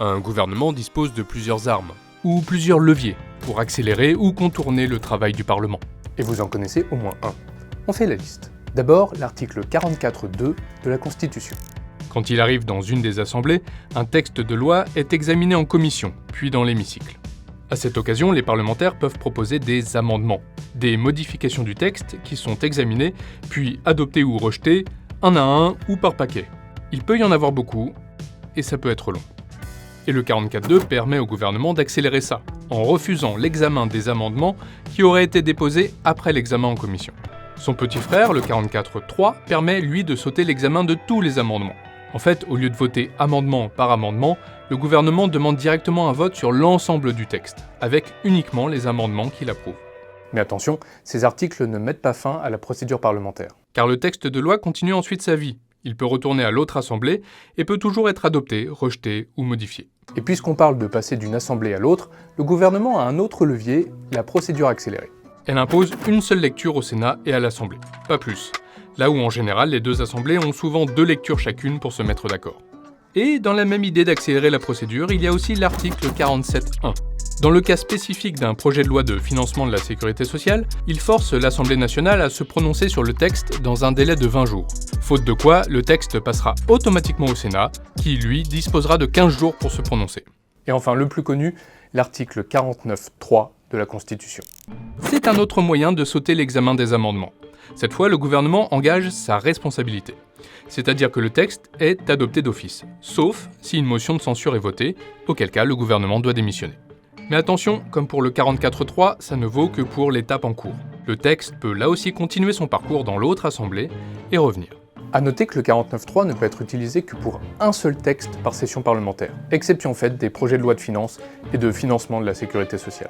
Un gouvernement dispose de plusieurs armes, ou plusieurs leviers, pour accélérer ou contourner le travail du Parlement. Et vous en connaissez au moins un. On fait la liste. D'abord, l'article 44.2 de la Constitution. Quand il arrive dans une des assemblées, un texte de loi est examiné en commission, puis dans l'hémicycle. À cette occasion, les parlementaires peuvent proposer des amendements, des modifications du texte qui sont examinées, puis adoptées ou rejetées, un à un ou par paquet. Il peut y en avoir beaucoup, et ça peut être long. Et le 44.2 permet au gouvernement d'accélérer ça, en refusant l'examen des amendements qui auraient été déposés après l'examen en commission. Son petit frère, le 44.3, permet lui de sauter l'examen de tous les amendements. En fait, au lieu de voter amendement par amendement, le gouvernement demande directement un vote sur l'ensemble du texte, avec uniquement les amendements qu'il approuve. Mais attention, ces articles ne mettent pas fin à la procédure parlementaire. Car le texte de loi continue ensuite sa vie. Il peut retourner à l'autre assemblée et peut toujours être adopté, rejeté ou modifié. Et puisqu'on parle de passer d'une assemblée à l'autre, le gouvernement a un autre levier, la procédure accélérée. Elle impose une seule lecture au Sénat et à l'Assemblée, pas plus. Là où en général les deux assemblées ont souvent 2 lectures chacune pour se mettre d'accord. Et dans la même idée d'accélérer la procédure, il y a aussi l'article 47.1. Dans le cas spécifique d'un projet de loi de financement de la sécurité sociale, il force l'Assemblée nationale à se prononcer sur le texte dans un délai de 20 jours. Faute de quoi, le texte passera automatiquement au Sénat, qui lui disposera de 15 jours pour se prononcer. Et enfin, le plus connu, l'article 49.3 de la Constitution. C'est un autre moyen de sauter l'examen des amendements. Cette fois, le gouvernement engage sa responsabilité. C'est-à-dire que le texte est adopté d'office, sauf si une motion de censure est votée, auquel cas le gouvernement doit démissionner. Mais attention, comme pour le 44.3, ça ne vaut que pour l'étape en cours. Le texte peut là aussi continuer son parcours dans l'autre assemblée et revenir. A noter que le 49.3 ne peut être utilisé que pour un seul texte par session parlementaire, exception faite des projets de loi de finances et de financement de la sécurité sociale.